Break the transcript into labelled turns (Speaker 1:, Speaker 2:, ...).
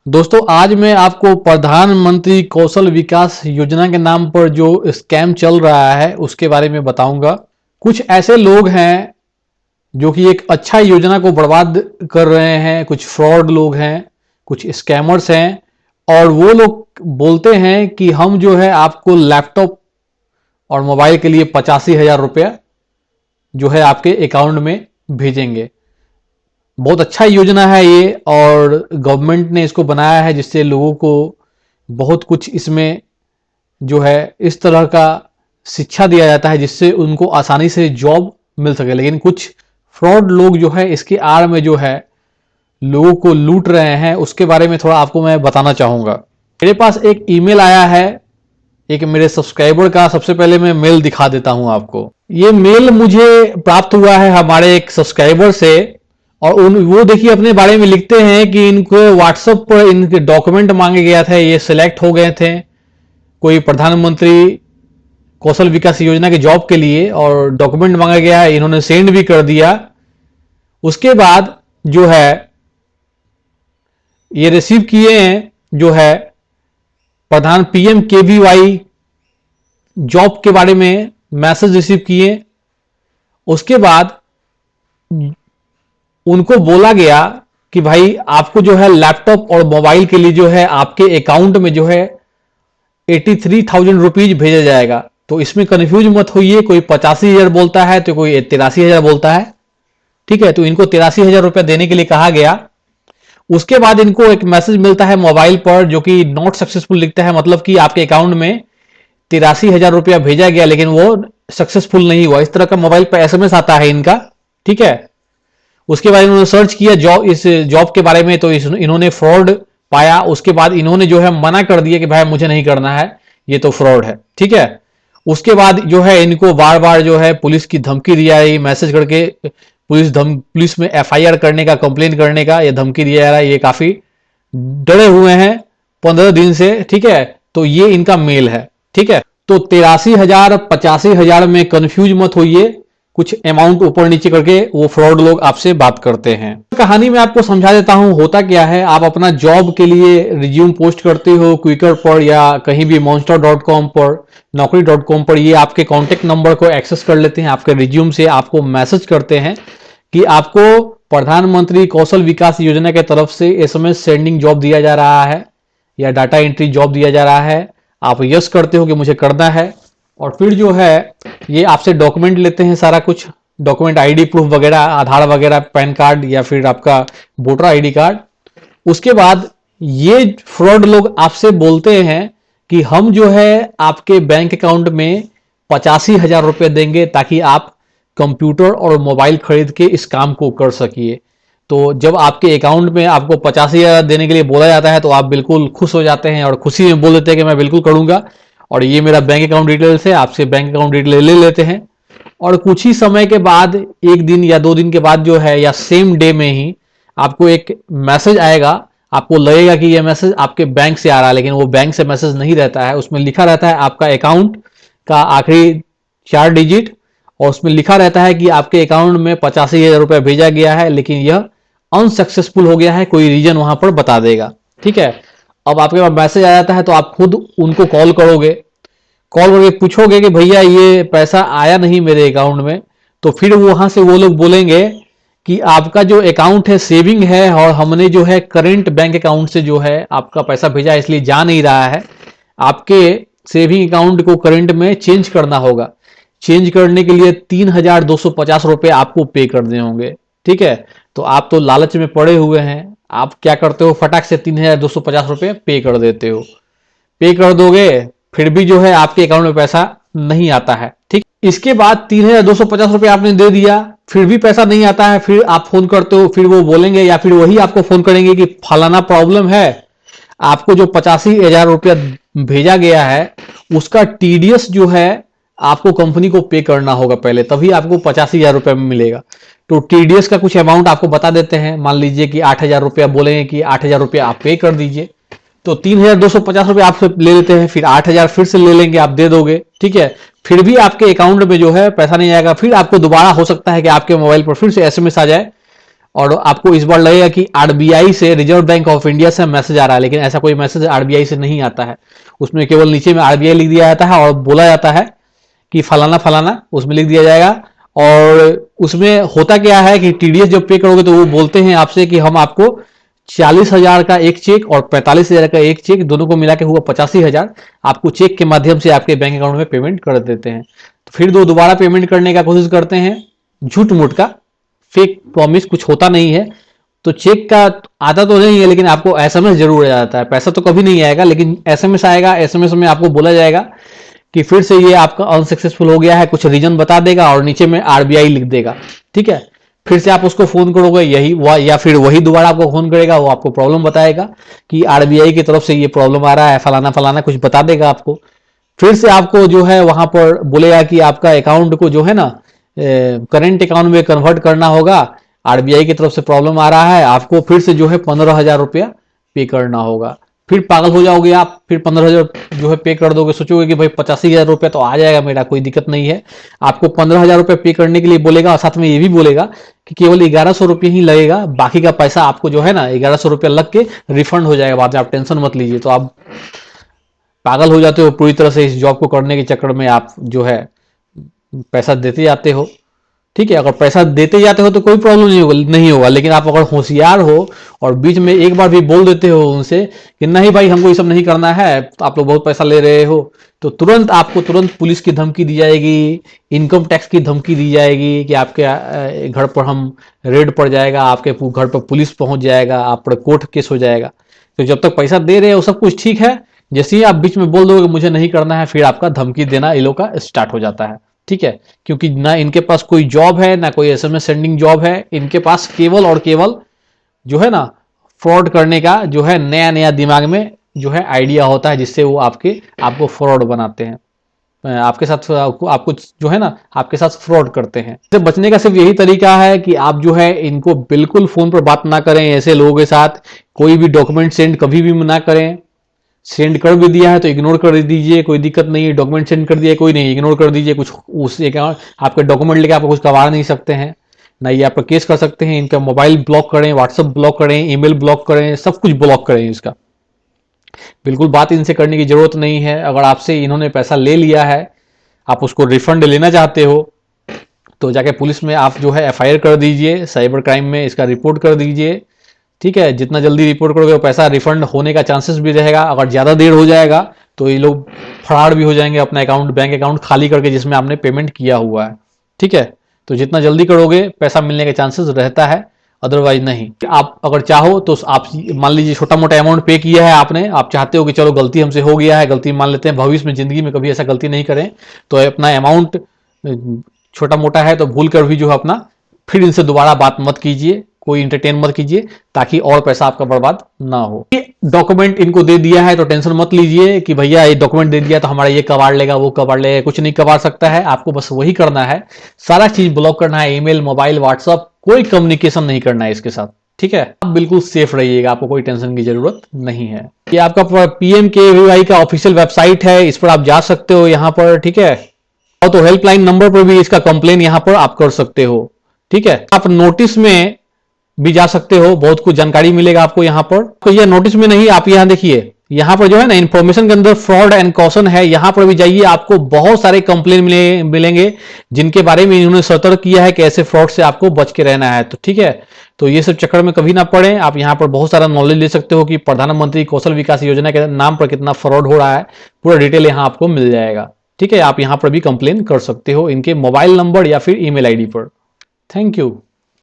Speaker 1: दोस्तों आज मैं आपको प्रधानमंत्री कौशल विकास योजना के नाम पर जो स्कैम चल रहा है उसके बारे में बताऊंगा। कुछ ऐसे लोग हैं जो कि एक अच्छा योजना को बर्बाद कर रहे हैं, कुछ फ्रॉड लोग हैं, कुछ स्कैमर्स हैं और वो लोग बोलते हैं कि हम जो है आपको लैपटॉप और मोबाइल के लिए 85,000 रुपया जो है आपके अकाउंट में भेजेंगे। बहुत अच्छा योजना है ये और गवर्नमेंट ने इसको बनाया है जिससे लोगों को बहुत कुछ इसमें जो है इस तरह का शिक्षा दिया जाता है जिससे उनको आसानी से जॉब मिल सके। लेकिन कुछ फ्रॉड लोग जो है इसके आड़ में जो है लोगों को लूट रहे हैं, उसके बारे में थोड़ा आपको मैं बताना चाहूंगा। मेरे पास एक ईमेल आया है एक मेरे सब्सक्राइबर का। सबसे पहले मैं मेल दिखा देता हूं आपको। ये मेल मुझे प्राप्त हुआ है हमारे एक सब्सक्राइबर से और वो देखिए अपने बारे में लिखते हैं कि इनको व्हाट्सएप पर इनके डॉक्यूमेंट मांगे गया था, ये सिलेक्ट हो गए थे कोई प्रधानमंत्री कौशल विकास योजना के जॉब के लिए और डॉक्यूमेंट मांगा गया है, इन्होंने सेंड भी कर दिया। उसके बाद जो है ये रिसीव किए हैं जो है प्रधान पीएम केवीवाई जॉब के बारे में मैसेज रिसीव किए। उसके बाद उनको बोला गया कि भाई आपको जो है लैपटॉप और मोबाइल के लिए जो है आपके अकाउंट में जो है 83,000 रुपीज भेजा जाएगा। तो इसमें कंफ्यूज मत होइए, कोई 85,000 बोलता है तो कोई 83,000 बोलता है, ठीक है। तो इनको 83,000 रुपया देने के लिए कहा गया। उसके बाद इनको एक मैसेज मिलता है मोबाइल पर जो कि नॉट सक्सेसफुल लिखता है, मतलब कि आपके अकाउंट में 83,000 रुपया भेजा गया लेकिन वो सक्सेसफुल नहीं हुआ। इस तरह का मोबाइल पर एसएमएस आता है इनका, ठीक है। उसके बाद इन्होंने सर्च किया इस जॉब के बारे में तो इन्होंने फ्रॉड पाया। उसके बाद इन्होंने जो है मना कर दिया कि भाई मुझे नहीं करना है, ये तो फ्रॉड है, ठीक है। उसके बाद जो है इनको बार बार जो है पुलिस की धमकी दिया है, मैसेज करके पुलिस में एफआईआर करने का, कंप्लेन करने का ये धमकी दिया जा रहा है। ये काफी डरे हुए हैं 15 दिन से, ठीक है। तो ये इनका मेल है, ठीक है। तो 83,000 85,000 में कंफ्यूज मत होइए, कुछ अमाउंट ऊपर नीचे करके वो फ्रॉड लोग आपसे बात करते हैं। कहानी में आपको समझा देता हूं होता क्या है। आप अपना जॉब के लिए रिज्यूम पोस्ट करते हो क्विकर पर या कहीं भी monster.com पर, naukri.com पर। ये आपके कॉन्टेक्ट नंबर को एक्सेस कर लेते हैं, आपके रिज्यूम से आपको मैसेज करते हैं कि आपको प्रधानमंत्री कौशल विकास योजना के तरफ से एसएमएस सेंडिंग जॉब दिया जा रहा है या डाटा एंट्री जॉब दिया जा रहा है। आप यस करते हो कि मुझे करना है और फिर जो है ये आपसे डॉक्यूमेंट लेते हैं, सारा कुछ डॉक्यूमेंट, आईडी प्रूफ वगैरह, आधार वगैरह, पैन कार्ड या फिर आपका वोटर आईडी कार्ड। उसके बाद ये फ्रॉड लोग आपसे बोलते हैं कि हम जो है आपके बैंक अकाउंट में 85,000 रुपये देंगे ताकि आप कंप्यूटर और मोबाइल खरीद के इस काम को कर सकिए। तो जब आपके अकाउंट में आपको 85,000 देने के लिए बोला जाता है तो आप बिल्कुल खुश हो जाते हैं और खुशी में बोल देते हैं कि मैं बिल्कुल करूंगा और ये मेरा बैंक अकाउंट डिटेल्स है, आपसे बैंक अकाउंट डिटेल ले लेते हैं। और कुछ ही समय के बाद, एक दिन या 2 दिन के बाद जो है या सेम डे में ही आपको एक मैसेज आएगा। आपको लगेगा कि ये मैसेज आपके बैंक से आ रहा है लेकिन वो बैंक से मैसेज नहीं रहता है। उसमें लिखा रहता है आपका अकाउंट का आखिरी 4 डिजिट और उसमें लिखा रहता है कि आपके अकाउंट में 85,000 रुपया भेजा गया है लेकिन यह अनसक्सेसफुल हो गया है, कोई रीजन वहां पर बता देगा, ठीक है। अब आपके पास मैसेज आ जाता है तो आप खुद उनको कॉल करोगे, कॉल करके पूछोगे कि भैया ये पैसा आया नहीं मेरे अकाउंट में। तो फिर वहां से वो लोग बोलेंगे कि आपका जो अकाउंट है सेविंग है और हमने जो है करंट बैंक अकाउंट से जो है आपका पैसा भेजा इसलिए जा नहीं रहा है। आपके सेविंग अकाउंट को करंट में चेंज करना होगा। चेंज करने के लिए 3,250 रुपए आपको पे करने होंगे, ठीक है। तो आप तो लालच में पड़े हुए हैं, आप क्या करते हो फटाक से 3,250 रुपए पे कर देते हो। पे कर दोगे फिर भी जो है आपके अकाउंट में पैसा नहीं आता है, ठीक। इसके बाद 3,250 रुपए आपने दे दिया, फिर भी पैसा नहीं आता है। फिर आप फोन करते हो, फिर वो बोलेंगे या फिर वही आपको फोन करेंगे कि फलाना प्रॉब्लम है, आपको जो 85,000 रुपया भेजा गया है उसका टीडीएस जो है आपको कंपनी को पे करना होगा पहले, तभी आपको 85,000 रुपया मिलेगा। तो टीडीएस का कुछ अमाउंट आपको बता देते हैं, मान लीजिए कि 8,000 रुपया बोलेंगे कि 8,000 रुपया आप पे कर दीजिए। तो 3,250 रुपये आपसे ले लेते हैं, फिर 8,000 फिर से ले लेंगे, आप दे दोगे, ठीक है। फिर भी आपके अकाउंट में जो है पैसा नहीं आएगा। फिर आपको दोबारा हो सकता है कि आपके मोबाइल पर फिर से एसएमएस आ जाए और आपको इस बार लगेगा कि आरबीआई से, रिजर्व बैंक ऑफ इंडिया से मैसेज आ रहा है, लेकिन ऐसा कोई मैसेज आरबीआई से नहीं आता है। उसमें केवल नीचे में आरबीआई लिख दिया जाता है और बोला जाता है कि फलाना फलाना, उसमें लिख दिया जाएगा। और उसमें होता क्या है कि टीडीएस जब पे करोगे तो वो बोलते हैं आपसे कि हम आपको 40,000 का एक चेक और 45,000 का एक चेक, दोनों को मिला के हुआ 85,000 आपको चेक के माध्यम से आपके बैंक अकाउंट में पेमेंट कर देते हैं। तो फिर दोबारा पेमेंट करने का कोशिश करते हैं, झूठ मूठ का, फेक प्रॉमिस, कुछ होता नहीं है। तो चेक का आता तो नहीं है, लेकिन आपको एसएमएस जरूर आ जाता है। पैसा तो कभी नहीं आएगा, लेकिन एसएमएस आएगा। एसएमएस में आपको बोला जाएगा कि फिर से ये आपका अनसक्सेसफुल हो गया है, कुछ रीजन बता देगा और नीचे में आरबीआई लिख देगा। ठीक है, फिर से आप उसको फोन करोगे, यही या फिर वही दोबारा आपको फोन करेगा, वो आपको प्रॉब्लम बताएगा कि आरबीआई की तरफ से ये प्रॉब्लम आ रहा है, फलाना फलाना कुछ बता देगा आपको। फिर से आपको जो है वहां पर बोलेगा कि आपका अकाउंट को जो है ना करेंट अकाउंट में कन्वर्ट करना होगा, आरबीआई की तरफ से प्रॉब्लम आ रहा है, आपको फिर से जो है 15,000 रुपया पे करना होगा। फिर पागल हो जाओगे आप, फिर 15,000 जो है पे कर दोगे, सोचोगे कि भाई 85,000 रुपया तो आ जाएगा मेरा, कोई दिक्कत नहीं है। आपको 15,000 रुपया पे करने के लिए बोलेगा और साथ में ये भी बोलेगा कि केवल 1,100 रुपये ही लगेगा, बाकी का पैसा आपको जो है ना 1,100 रुपया लग के रिफंड हो जाएगा बाद में, आप टेंशन मत लीजिए। तो आप पागल हो जाते हो पूरी तरह से, इस जॉब को करने के चक्कर में आप जो है पैसा देते जाते हो। ठीक है, अगर पैसा देते जाते हो तो कोई प्रॉब्लम नहीं होगा, लेकिन आप अगर होशियार हो और बीच में एक बार भी बोल देते हो उनसे कि नहीं भाई हमको ये सब नहीं करना है, तो आप लोग बहुत पैसा ले रहे हो, तो तुरंत आपको पुलिस की धमकी दी जाएगी, इनकम टैक्स की धमकी दी जाएगी कि आपके घर पर हम रेड पड़ जाएगा, आपके घर पर पुलिस पहुंच जाएगा, आप पर कोर्ट केस हो जाएगा। तो जब तक पैसा दे रहे हो सब कुछ ठीक है, जैसे ही आप बीच में बोल दोगे मुझे नहीं करना है, फिर आपका धमकी देना ये लोग का स्टार्ट हो जाता है। ठीक है, क्योंकि ना इनके पास कोई जॉब है, ना कोई एसएमएस सेंडिंग जॉब है, इनके पास केवल और केवल जो है ना फ्रॉड करने का जो है नया नया दिमाग में जो है आइडिया होता है, जिससे वो आपको फ्रॉड बनाते हैं, आपके साथ आपको जो है ना आपके साथ फ्रॉड करते हैं। इससे बचने का सिर्फ यही तरीका है कि आप जो है इनको बिल्कुल फोन पर बात ना करें, ऐसे लोगों के साथ कोई भी डॉक्यूमेंट सेंड कभी भी ना करें। सेंड कर भी दिया है तो इग्नोर कर दीजिए, कोई दिक्कत नहीं है। डॉक्यूमेंट सेंड कर दिया कोई नहीं, इग्नोर कर दीजिए। कुछ उस आपके डॉक्यूमेंट लेके आपको कुछ करवा नहीं सकते हैं, ना ये आपका केस कर सकते हैं। इनका मोबाइल ब्लॉक करें, व्हाट्सएप ब्लॉक करें, ईमेल ब्लॉक करें, सब कुछ ब्लॉक करें। इसका बिल्कुल बात इनसे करने की जरूरत नहीं है। अगर आपसे इन्होंने पैसा ले लिया है, आप उसको रिफंड लेना चाहते हो, तो जाके पुलिस में आप जो है एफआईआर कर दीजिए, साइबर क्राइम में इसका रिपोर्ट कर दीजिए। ठीक है, जितना जल्दी रिपोर्ट करोगे पैसा रिफंड होने का चांसेस भी रहेगा। अगर ज़्यादा देर हो जाएगा तो ये लोग फरार भी हो जाएंगे अपना बैंक अकाउंट खाली करके जिसमें आपने पेमेंट किया हुआ है। ठीक है, तो जितना जल्दी करोगे पैसा मिलने के चांसेस रहता है, अदरवाइज नहीं। आप अगर चाहो तो आप मान लीजिए छोटा मोटा अमाउंट पे किया है आपने, आप चाहते हो कि चलो गलती हमसे हो गया है, गलती मान लेते हैं, भविष्य में जिंदगी में कभी ऐसा गलती नहीं करें, तो अपना अमाउंट छोटा मोटा है तो भूल कर भी जो है अपना फिर इनसे दोबारा बात मत कीजिए, कोई इंटरटेन मत कीजिए, ताकि और पैसा आपका बर्बाद ना हो। ये डॉक्यूमेंट इनको दे दिया है तो टेंशन मत लीजिए कि भैया ये डॉक्यूमेंट दे दिया तो हमारा ये कबाड़ लेगा वो कबाड़ लेगा, कुछ नहीं कबाड़ सकता है। आपको बस वही करना है, सारा चीज ब्लॉक करना है, ईमेल, मोबाइल, व्हाट्सअप, कोई कम्युनिकेशन नहीं करना है इसके साथ। ठीक है, आप बिल्कुल सेफ रहिएगा, आपको कोई टेंशन की जरूरत नहीं है। ये आपका पीएमकेवीवाई का ऑफिशियल वेबसाइट है, इस पर आप जा सकते हो यहाँ पर। ठीक है, तो हेल्पलाइन नंबर पर भी इसका कंप्लेन यहाँ पर आप कर सकते हो। ठीक है, आप नोटिस में भी जा सकते हो, बहुत कुछ जानकारी मिलेगा आपको यहाँ पर। तो ये नोटिस में नहीं, आप यहाँ देखिए, यहाँ पर जो है ना इन्फॉर्मेशन के अंदर फ्रॉड एंड कॉशन है, यहाँ पर भी जाइए, आपको बहुत सारे कंप्लेन मिलेंगे जिनके बारे में इन्होंने सतर्क किया है कि ऐसे फ्रॉड से आपको बच के रहना है। तो ठीक है, तो ये सब चक्कर में कभी ना पड़े। आप यहाँ पर बहुत सारा नॉलेज ले सकते हो कि प्रधानमंत्री कौशल विकास योजना के नाम पर कितना फ्रॉड हो रहा है, पूरा डिटेल यहाँ आपको मिल जाएगा। ठीक है, आप यहाँ पर भी कंप्लेन कर सकते हो इनके मोबाइल नंबर या फिर ईमेल आईडी पर। Thank you.